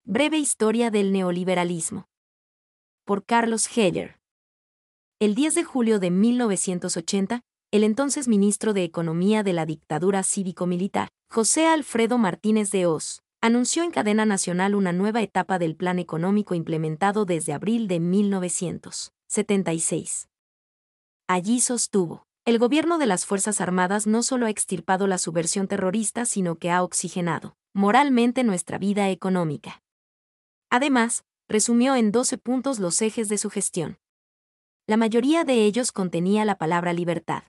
Breve historia del neoliberalismo. Por Carlos Heller. El 10 de julio de 1980, el entonces ministro de Economía de la dictadura cívico-militar, José Alfredo Martínez de Hoz, anunció en cadena nacional una nueva etapa del plan económico implementado desde abril de 1976. Allí sostuvo: el gobierno de las Fuerzas Armadas no solo ha extirpado la subversión terrorista, sino que ha oxigenado moralmente nuestra vida económica. Además, resumió en 12 puntos los ejes de su gestión. La mayoría de ellos contenía la palabra libertad.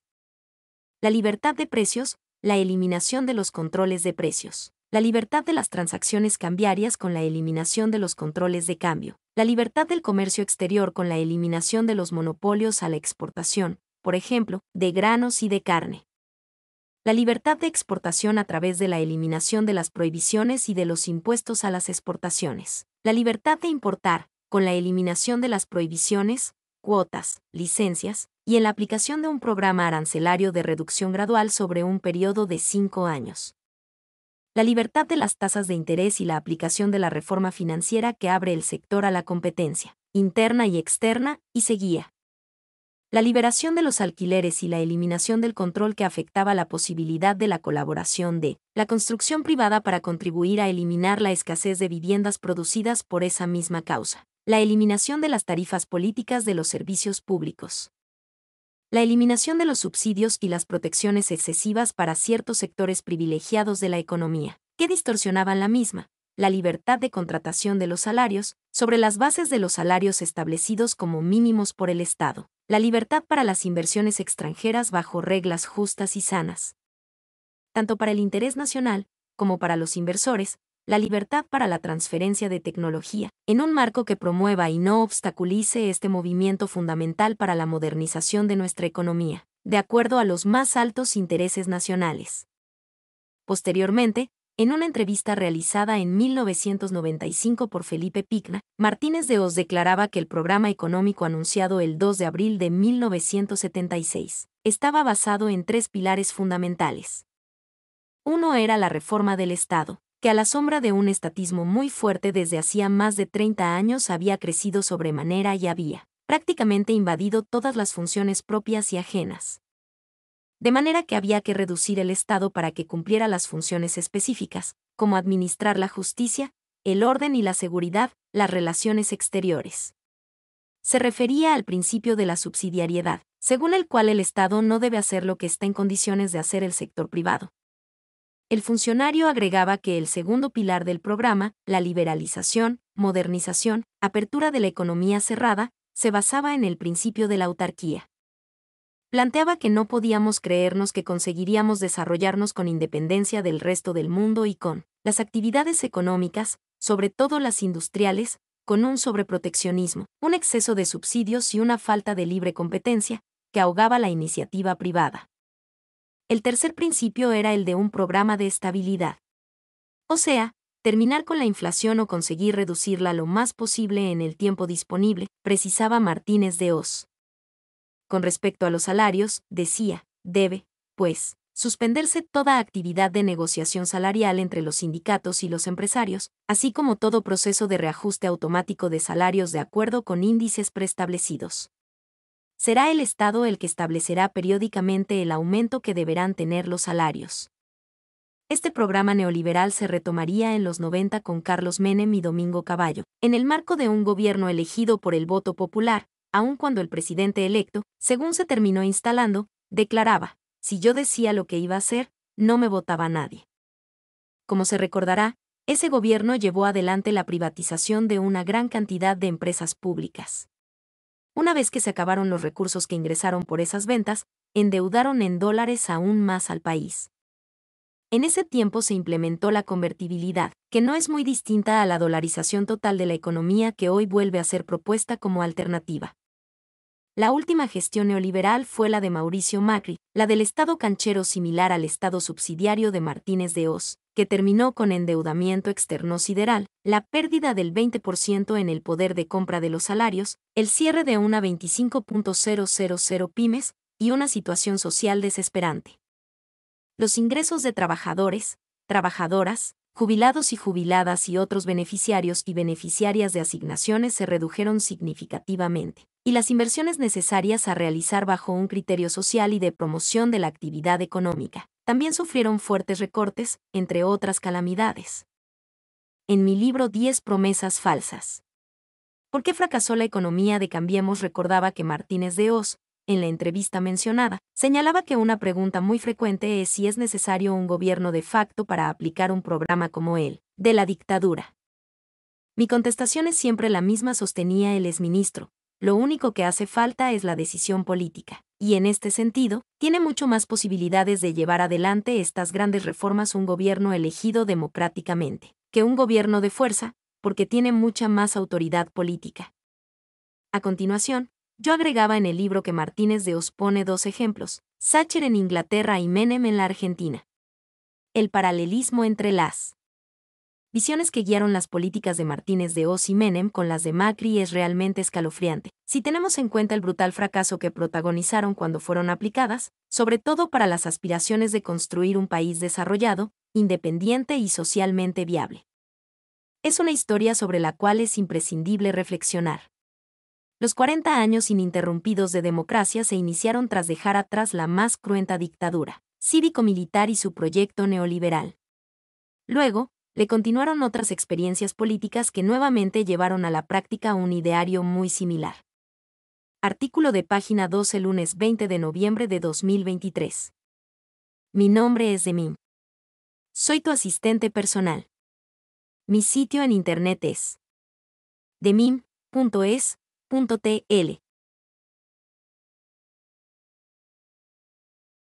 La libertad de precios, la eliminación de los controles de precios. La libertad de las transacciones cambiarias con la eliminación de los controles de cambio. La libertad del comercio exterior con la eliminación de los monopolios a la exportación, por ejemplo, de granos y de carne. La libertad de exportación a través de la eliminación de las prohibiciones y de los impuestos a las exportaciones. La libertad de importar, con la eliminación de las prohibiciones, cuotas, licencias, y en la aplicación de un programa arancelario de reducción gradual sobre un periodo de 5 años. La libertad de las tasas de interés y la aplicación de la reforma financiera que abre el sector a la competencia, interna y externa, y seguía. La liberación de los alquileres y la eliminación del control que afectaba la posibilidad de la colaboración de la construcción privada para contribuir a eliminar la escasez de viviendas producidas por esa misma causa. La eliminación de las tarifas políticas de los servicios públicos. La eliminación de los subsidios y las protecciones excesivas para ciertos sectores privilegiados de la economía, que distorsionaban la misma. La libertad de contratación de los salarios, sobre las bases de los salarios establecidos como mínimos por el Estado. La libertad para las inversiones extranjeras bajo reglas justas y sanas. Tanto para el interés nacional, como para los inversores, la libertad para la transferencia de tecnología, en un marco que promueva y no obstaculice este movimiento fundamental para la modernización de nuestra economía, de acuerdo a los más altos intereses nacionales. Posteriormente, en una entrevista realizada en 1995 por Felipe Pigna, Martínez de Hoz declaraba que el programa económico anunciado el 2 de abril de 1976 estaba basado en 3 pilares fundamentales. Uno era la reforma del Estado, que a la sombra de un estatismo muy fuerte desde hacía más de 30 años había crecido sobremanera y había prácticamente invadido todas las funciones propias y ajenas. De manera que había que reducir el Estado para que cumpliera las funciones específicas, como administrar la justicia, el orden y la seguridad, las relaciones exteriores. Se refería al principio de la subsidiariedad, según el cual el Estado no debe hacer lo que está en condiciones de hacer el sector privado. El funcionario agregaba que el segundo pilar del programa, la liberalización, modernización, apertura de la economía cerrada, se basaba en el principio de la autarquía. Planteaba que no podíamos creernos que conseguiríamos desarrollarnos con independencia del resto del mundo y con las actividades económicas, sobre todo las industriales, con un sobreproteccionismo, un exceso de subsidios y una falta de libre competencia, que ahogaba la iniciativa privada. El tercer principio era el de un programa de estabilidad. O sea, terminar con la inflación o conseguir reducirla lo más posible en el tiempo disponible, precisaba Martínez de Hoz. Con respecto a los salarios, decía, debe, pues, suspenderse toda actividad de negociación salarial entre los sindicatos y los empresarios, así como todo proceso de reajuste automático de salarios de acuerdo con índices preestablecidos. Será el Estado el que establecerá periódicamente el aumento que deberán tener los salarios. Este programa neoliberal se retomaría en los 90 con Carlos Menem y Domingo Cavallo, en el marco de un gobierno elegido por el voto popular, aun cuando el presidente electo, según se terminó instalando, declaraba: si yo decía lo que iba a hacer, no me votaba nadie. Como se recordará, ese gobierno llevó adelante la privatización de una gran cantidad de empresas públicas. Una vez que se acabaron los recursos que ingresaron por esas ventas, endeudaron en dólares aún más al país. En ese tiempo se implementó la convertibilidad, que no es muy distinta a la dolarización total de la economía que hoy vuelve a ser propuesta como alternativa. La última gestión neoliberal fue la de Mauricio Macri, la del Estado canchero similar al Estado subsidiario de Martínez de Hoz, que terminó con endeudamiento externo sideral, la pérdida del 20% en el poder de compra de los salarios, el cierre de una 25.000 pymes y una situación social desesperante. Los ingresos de trabajadores, trabajadoras, Jubilados y jubiladas y otros beneficiarios y beneficiarias de asignaciones se redujeron significativamente, y las inversiones necesarias a realizar bajo un criterio social y de promoción de la actividad económica también sufrieron fuertes recortes, entre otras calamidades. En mi libro 10 promesas falsas. ¿Por qué fracasó la economía de Cambiemos? Recordaba que Martínez de Oz, en la entrevista mencionada, señalaba que una pregunta muy frecuente es si es necesario un gobierno de facto para aplicar un programa como el de la dictadura. Mi contestación es siempre la misma, sostenía el exministro. Lo único que hace falta es la decisión política, y en este sentido, tiene mucho más posibilidades de llevar adelante estas grandes reformas un gobierno elegido democráticamente, que un gobierno de fuerza, porque tiene mucha más autoridad política. A continuación, yo agregaba en el libro que Martínez de Oz pone 2 ejemplos, Thatcher en Inglaterra y Menem en la Argentina. El paralelismo entre las visiones que guiaron las políticas de Martínez de Oz y Menem con las de Macri es realmente escalofriante, si tenemos en cuenta el brutal fracaso que protagonizaron cuando fueron aplicadas, sobre todo para las aspiraciones de construir un país desarrollado, independiente y socialmente viable. Es una historia sobre la cual es imprescindible reflexionar. Los 40 años ininterrumpidos de democracia se iniciaron tras dejar atrás la más cruenta dictadura cívico-militar y su proyecto neoliberal. Luego, le continuaron otras experiencias políticas que nuevamente llevaron a la práctica un ideario muy similar. Artículo de página 12, lunes 20 de noviembre de 2023. Mi nombre es Demim. Soy tu asistente personal. Mi sitio en internet es demim.es.tl.